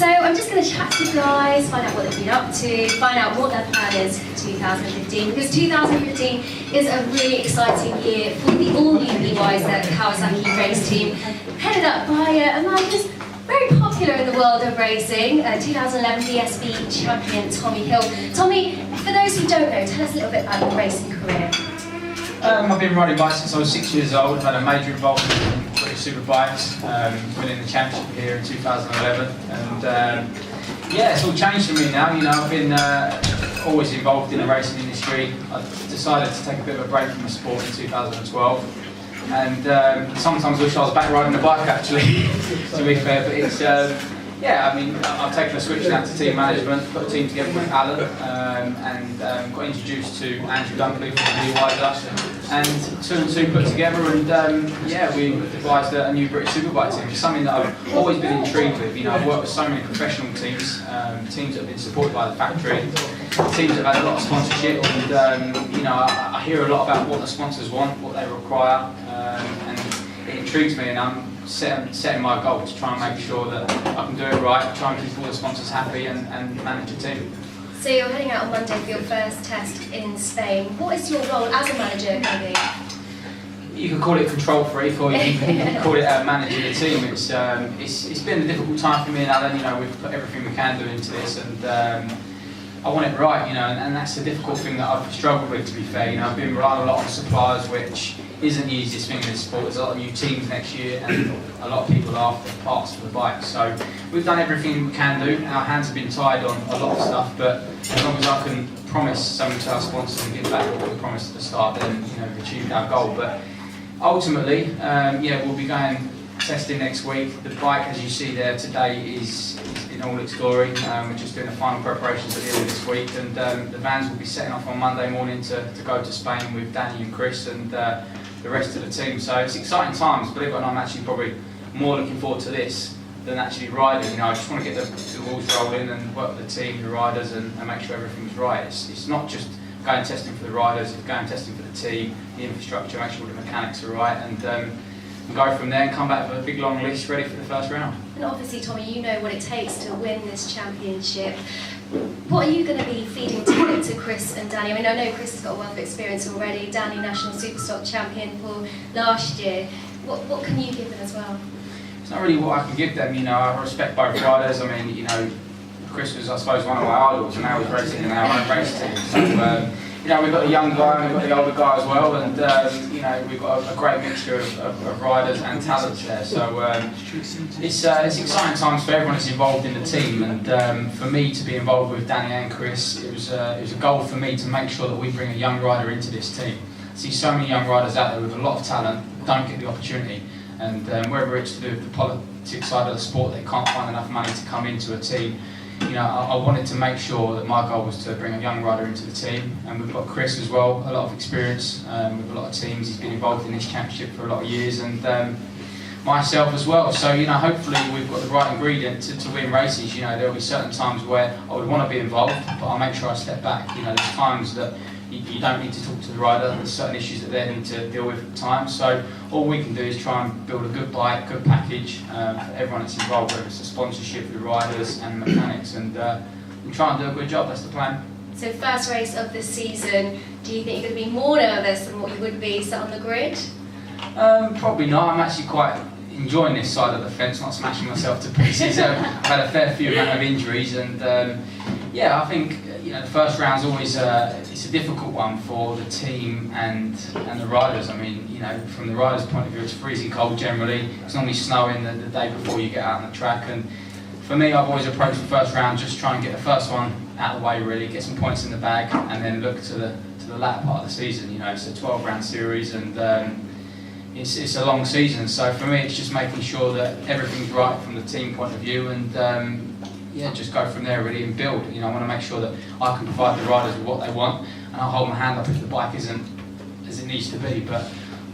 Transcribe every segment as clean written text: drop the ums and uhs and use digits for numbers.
So I'm just going to chat to you guys, find out what they've been up to, find out what their plan is for 2015, because 2015 is a really exciting year for the all-new Bewiser Kawasaki race team, headed up by a man who's very popular in the world of racing, 2011 DSB champion Tommy Hill. Tommy, for those who don't know, tell us a little bit about your racing career. I've been riding bikes since I was 6 years old. I've had a major involvement in British Superbikes, winning the championship here in 2011, and yeah, it's all changed for me now. You know, I've been always involved in the racing industry. I decided to take a bit of a break from the sport in 2012, and sometimes wish I was back riding the bike actually, to be fair. But it's yeah, I mean, I've taken a switch now to team management, put a team together with Alan, and got introduced to Andrew Dunkley from Bewiser, and two and two put together, and yeah, we devised a new British Superbike team. It's something that I've always been intrigued with. You know, I've worked with so many professional teams, teams that have been supported by the factory, teams that have had a lot of sponsorship, and you know, I hear a lot about what the sponsors want, what they require, and it intrigues me, and I'm setting my goal to try and make sure that I can do it right, try and keep all the sponsors happy, and manage a team. So you're heading out on Monday for your first test in Spain. What is your role as a manager going to be? You can call it control freak, or you can call it managing a team. It's been a difficult time for me and Alan. You know, we've put everything we can do into this, and I want it right. You know, and that's the difficult thing that I've struggled with. To be fair, you know, I've been relying a lot on suppliers, which isn't the easiest thing in this sport. There's a lot of new teams next year, and a lot of people are after parts for the bike. So we've done everything we can do. Our hands have been tied on a lot of stuff, but as long as I can promise something to our sponsors and give back what we promised at the start, then you know, we've achieved our goal. But ultimately, yeah, we'll be going testing next week. The bike, as you see there today, is in all its glory. We're just doing the final preparations at the end of this week, and the vans will be setting off on Monday morning to go to Spain with Danny and Chris and the rest of the team. So it's exciting times. Believe it or not, I'm actually probably more looking forward to this than actually riding. You know, I just want to get the wheels rolling and work with the team, the riders, and make sure everything's right. It's not just going testing for the riders, it's going testing for the team, the infrastructure, make sure the mechanics are right, and go from there and come back with a big long list ready for the first round. And obviously, Tommy, you know what it takes to win this championship. What are you going to be feeding to Chris and Danny? I mean, I know Chris has got a wealth of experience already. Danny, national superstock champion for last year. What can you give them as well? It's not really what I can give them. You know, I respect both riders. I mean, you know, Chris was, I suppose, one of my idols, and now he's racing in our own race team. So, you know, we've got a young guy and we've got the older guy as well, and you know, we've got a great mixture of riders and talents there. So it's exciting times for everyone that's involved in the team, and for me to be involved with Danny and Chris, it was a goal for me to make sure that we bring a young rider into this team. I see so many young riders out there with a lot of talent don't get the opportunity, and whether it's to do with the politics side of the sport, they can't find enough money to come into a team. You know, I wanted to make sure that my goal was to bring a young rider into the team, and we've got Chris as well, a lot of experience with a lot of teams. He's been involved in this championship for a lot of years, and myself as well. So, you know, hopefully we've got the right ingredient to win races. You know, there'll be certain times where I would want to be involved, but I'll make sure I step back. You know, there's times that you don't need to talk to the rider, there's certain issues that they need to deal with at the time. So all we can do is try and build a good bike, good package for everyone that's involved, whether it's the sponsorship, the riders and the mechanics, and try and do a good job. That's the plan. So first race of the season, do you think you're going to be more nervous than what you would be sat on the grid? Probably not. I'm actually quite enjoying this side of the fence, not smashing myself to pieces. I've had a fair few amount of injuries, and yeah, I think you know, the first round's always it's a difficult one for the team and the riders. I mean, you know, from the riders' point of view, it's freezing cold generally. It's normally snowing the day before you get out on the track, and for me, I've always approached the first round just try and get the first one out of the way, really, get some points in the bag, and then look to the latter part of the season. You know, it's a 12-round series, and it's a long season. So for me, it's just making sure that everything's right from the team point of view, and yeah, just go from there really and build. You know, I want to make sure that I can provide the riders with what they want, and I'll hold my hand up if the bike isn't as it needs to be. But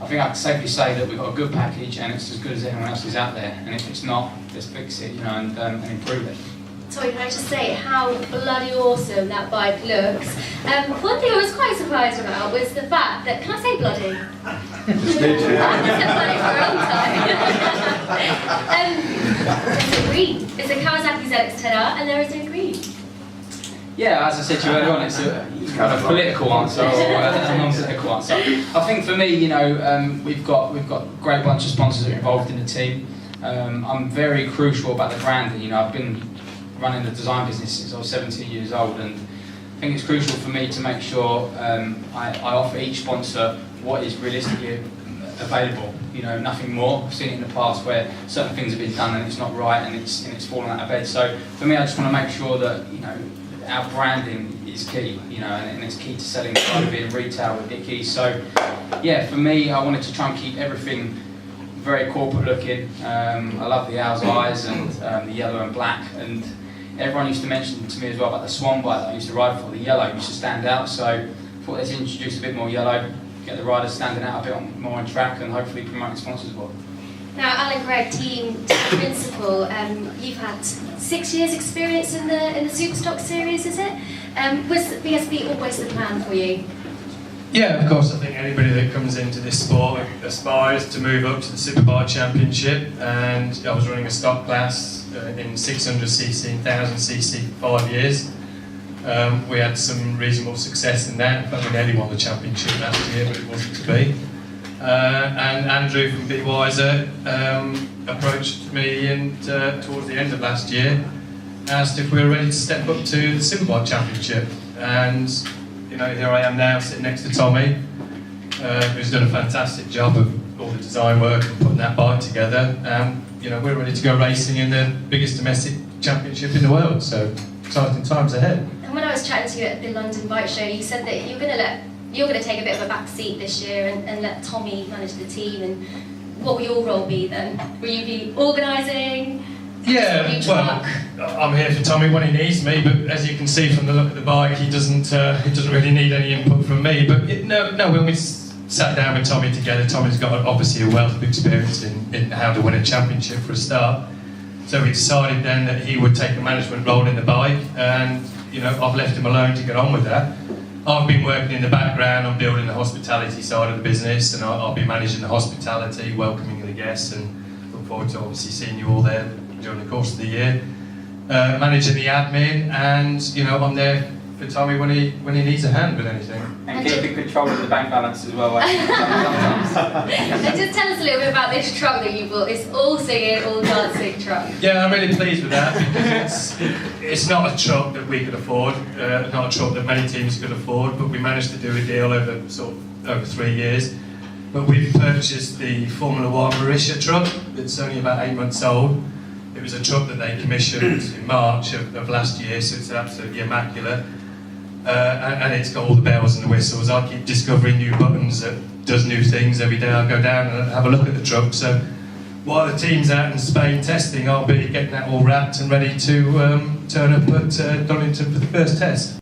I think I can safely say that we've got a good package and it's as good as anyone else's out there. And if it's not, let's fix it, you know, and improve it. Tommy, can I just say how bloody awesome that bike looks? One thing I was quite surprised about was the fact that, can I say bloody? I haven't said bloody for a long time. It's a green. It's a Kawasaki ZX-10R and there is no green. Yeah, as I said to you earlier on, it's a kind of political answer or a non-political answer. I think for me, you know, we've got a great bunch of sponsors that are involved in the team. I'm very crucial about the branding. You know, I've been running the design business since I was 17 years old, and I think it's crucial for me to make sure I offer each sponsor what is realistically available. You know, nothing more. I've seen it in the past where certain things have been done and it's not right and it's fallen out of bed. So for me, I just want to make sure that, you know, our branding is key, you know, and it's key to selling in retail with Dickies. So, yeah, for me, I wanted to try and keep everything very corporate looking. I love the owl's eyes and the yellow and black. And everyone used to mention to me as well about the swan bike that I used to ride for. The yellow used to stand out, so I thought let's introduce a bit more yellow, get the riders standing out a bit more on track, and hopefully promote the sponsors as well. Now, Alan Greig, team principal, you've had 6 years' experience in the Superstock series, is it? Was BSB always the plan for you? Yeah, of course. I think anybody that comes into this sport aspires to move up to the Superbike Championship, and I was running a stock class in 600cc and 1000cc for 5 years. We had some reasonable success in that. In fact, we nearly won the championship last year, but it wasn't to be. And Andrew from Bewiser approached me towards the end of last year, asked if we were ready to step up to the Superbike Championship. And you know, here I am now sitting next to Tommy, who's done a fantastic job of all the design work and putting that bike together. You know, we're ready to go racing in the biggest domestic championship in the world, so exciting times ahead. And when I was chatting to you at the London Bike Show, you said that you're going to take a bit of a back seat this year and let Tommy manage the team. And what will your role be then? Will you be organising? Yeah, well, I'm here for Tommy when he needs me, but as you can see from the look of the bike, he doesn't really need any input from me. But when we sat down with Tommy together, Tommy's got obviously a wealth of experience in how to win a championship for a start. So we decided then that he would take a management role in the bike, and you know, I've left him alone to get on with that. I've been working in the background on building the hospitality side of the business, and I'll be managing the hospitality, welcoming the guests, and look forward to obviously seeing you all there during the course of the year. Managing the admin, and you know, I'm there for Tommy when he needs a hand with anything. And keeping control of the bank balance as well. And just tell us a little bit about this truck that you bought, this all singing, all dancing truck. Yeah, I'm really pleased with that, because it's not a truck that we could afford, not a truck that many teams could afford, but we managed to do a deal over 3 years. But we've purchased the Formula One Marisha truck that's only about 8 months old. It was a truck that they commissioned in March of last year, so it's absolutely immaculate. And it's got all the bells and the whistles. I keep discovering new buttons that does new things every day. I go down and have a look at the truck. So while the team's out in Spain testing, I'll be getting that all wrapped and ready to turn up at Donington for the first test.